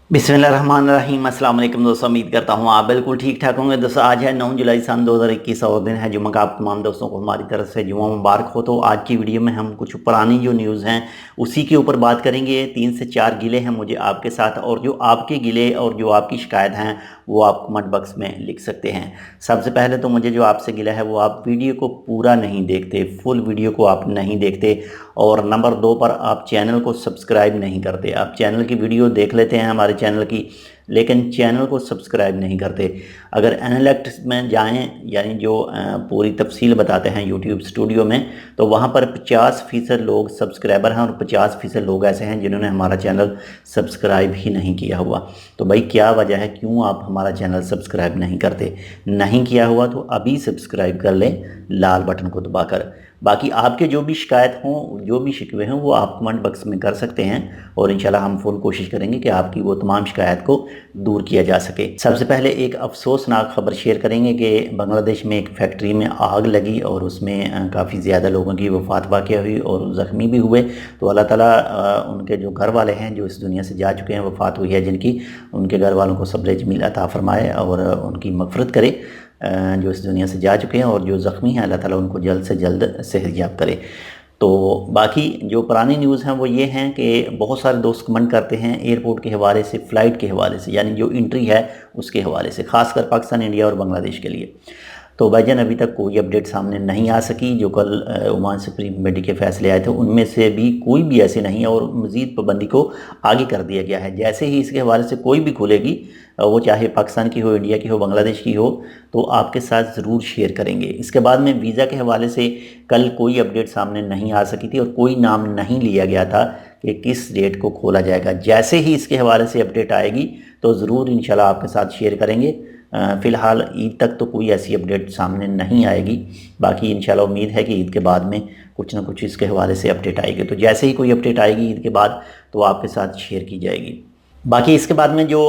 बिस्मिल्लाहिर्रहमानिर्रहीम। अस्सलाम वालेकुम दोस्तों, उम्मीद करता हूँ आप बिल्कुल ठीक ठाक होंगे। दोस्तों आज है 9 जुलाई सन 2021 और दिन है जुम्मे का। आप तमाम दोस्तों को हमारी तरफ से जुम्मा मुबारक हो। तो आज की वीडियो में हम कुछ पुरानी जो न्यूज़ हैं उसी के ऊपर बात करेंगे। 3 से 4 गिले हैं मुझे आपके साथ, और जो आपके गिले और जो आपकी शिकायत हैं वो आप कमेंट बॉक्स में लिख सकते हैं। सबसे पहले तो मुझे जो आपसे गिला है वो आप वीडियो को पूरा नहीं देखते, फुल वीडियो को आप नहीं देखते, और नंबर 2 पर आप चैनल को सब्सक्राइब नहीं करते। आप चैनल की वीडियो देख लेते हैं हमारे चैनल की, लेकिन चैनल को सब्सक्राइब नहीं करते। अगर एनालिटिक्स में जाएं, यानी जो पूरी तफसील बताते हैं यूट्यूब स्टूडियो में, तो वहाँ पर 50% लोग सब्सक्राइबर हैं और 50% लोग ऐसे हैं जिन्होंने हमारा चैनल सब्सक्राइब ही नहीं किया हुआ। तो भाई क्या वजह है, क्यों आप हमारा चैनल सब्सक्राइब नहीं करते? नहीं किया हुआ तो अभी सब्सक्राइब कर लें लाल बटन को दबाकर। बाकी आपके जो भी शिकायत हों, जो भी शिकवे हों, वो आप कमेंट बॉक्स में कर सकते हैं, और इंशाल्लाह हम फुल कोशिश करेंगे कि आपकी वो तमाम शिकायत को दूर किया जा सके। सबसे पहले एक अफसोसनाक खबर शेयर करेंगे कि बांग्लादेश में एक फैक्ट्री में आग लगी और उसमें काफ़ी ज़्यादा लोगों की वफ़ात वाक़या हुई और ज़ख्मी भी हुए। तो अल्लाह ताला उनके जो घर वाले हैं जो इस दुनिया से जा चुके हैं, वफ़ात हुई है जिनकी, उनके घर वालों को सब्र जमील अता फ़रमाए और उनकी मग़फ़िरत करे, जो इस दुनिया से जा चुके हैं। और जो ज़ख्मी हैं अल्लाह ताला उनको जल्द से जल्द सेहतयाब करे। तो बाकी जो पुरानी न्यूज़ हैं वो ये हैं कि बहुत सारे दोस्त कमेंट करते हैं एयरपोर्ट के हवाले से, फ़्लाइट के हवाले से, यानी जो एंट्री है उसके हवाले से, ख़ासकर पाकिस्तान, इंडिया और बांग्लादेश के लिए। तो भाईजान अभी तक कोई अपडेट सामने नहीं आ सकी। जो कल ओमान सुप्रीम कमेटी के फैसले आए थे उनमें से भी कोई भी ऐसे नहीं है, और मज़ीद पाबंदी को आगे कर दिया गया है। जैसे ही इसके हवाले से कोई भी खुलेगी, वो चाहे पाकिस्तान की हो, इंडिया की हो, बांग्लादेश की हो, तो आपके साथ ज़रूर शेयर करेंगे। इसके बाद में वीज़ा के हवाले से कल कोई अपडेट सामने नहीं आ सकी थी और कोई नाम नहीं लिया गया था कि किस डेट को खोला जाएगा। जैसे ही इसके हवाले से अपडेट आएगी तो ज़रूर इंशाल्लाह आपके साथ शेयर करेंगे। फ़िलहाल ईद तक तो कोई ऐसी अपडेट सामने नहीं आएगी। बाकी इंशाल्लाह उम्मीद है कि ईद के बाद में कुछ ना कुछ इसके हवाले से अपडेट आएगी। तो जैसे ही कोई अपडेट आएगी ईद के बाद तो आपके साथ शेयर की जाएगी। बाकी इसके बाद में जो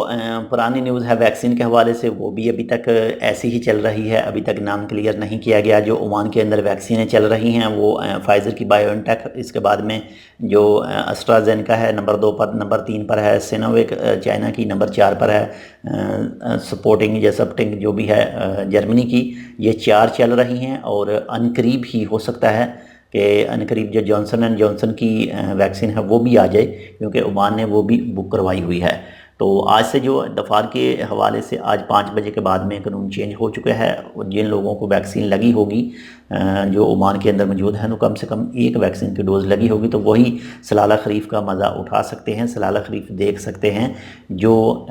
पुरानी न्यूज़ है वैक्सीन के हवाले से, वो भी अभी तक ऐसी ही चल रही है। अभी तक नाम क्लियर नहीं किया गया। जो ओमान के अंदर वैक्सीनें चल रही हैं वो फाइज़र की बायोएनटेक, इसके बाद में जो एस्ट्राजेनेका है नंबर 2 पर, नंबर 3 पर है सिनोवेक चाइना की, नंबर 4 पर है स्पुतनिक या स्पुतनिक जो भी है जर्मनी की। ये 4 चल रही हैं और अनकरीब ही हो सकता है कि अनकरीब जो जॉनसन एंड जॉनसन की वैक्सीन है वो भी आ जाए, क्योंकि ओमान ने वो भी बुक करवाई हुई है। तो आज से जो दफार के हवाले से आज 5 बजे के बाद में कानून चेंज हो चुका है। जिन लोगों को वैक्सीन लगी होगी जो ओमान के अंदर मौजूद हैं, तो कम से कम 1 वैक्सीन की डोज़ लगी होगी, तो वही सलाला खरीफ का मज़ा उठा सकते हैं, सलाला खरीफ देख सकते हैं, जो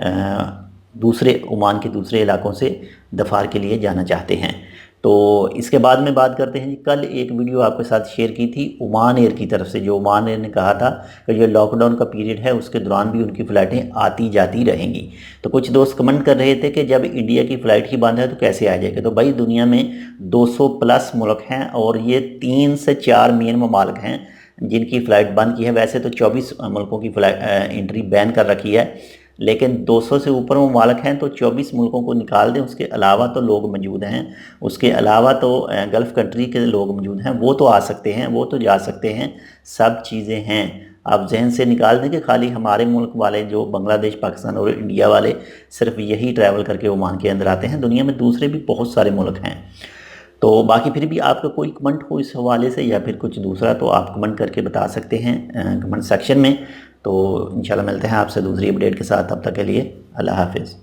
दूसरे ओमान के दूसरे इलाकों से दफार के लिए जाना चाहते हैं। तो इसके बाद में बात करते हैं। कल एक वीडियो आपके साथ शेयर की थी ओमान एयर की तरफ से, जो ओमान एयर ने कहा था कि जो लॉकडाउन का पीरियड है उसके दौरान भी उनकी फ़्लाइटें आती जाती रहेंगी। तो कुछ दोस्त कमेंट कर रहे थे कि जब इंडिया की फ़्लाइट ही बंद है तो कैसे आ जाएगा। तो भाई दुनिया में 200 प्लस मुल्क हैं और ये 3 से 4 मेन ममालिक हैं जिनकी फ़्लाइट बंद की है। वैसे तो 24 मुल्कों की फ़्लाइट एंट्री बैन कर रखी है, लेकिन 200 से ऊपर ममालिक हैं, तो 24 मुल्कों को निकाल दें, उसके अलावा तो लोग मौजूद हैं। उसके अलावा तो गल्फ़ कंट्री के लोग मौजूद हैं, वो तो आ सकते हैं, वो तो जा सकते हैं, सब चीज़ें हैं। आप जहन से निकाल दें कि खाली हमारे मुल्क वाले जो बांग्लादेश, पाकिस्तान और इंडिया वाले सिर्फ यही ट्रैवल करके ओमान के अंदर आते हैं। दुनिया में दूसरे भी बहुत सारे मुल्क हैं। तो बाकी फिर भी आपका कोई कमेंट हो इस हवाले से या फिर कुछ दूसरा, तो आप कमेंट करके बता सकते हैं कमेंट सेक्शन में। तो इंशाल्लाह मिलते हैं आपसे दूसरी अपडेट के साथ। तब तक के लिए अल्लाह हाफिज़।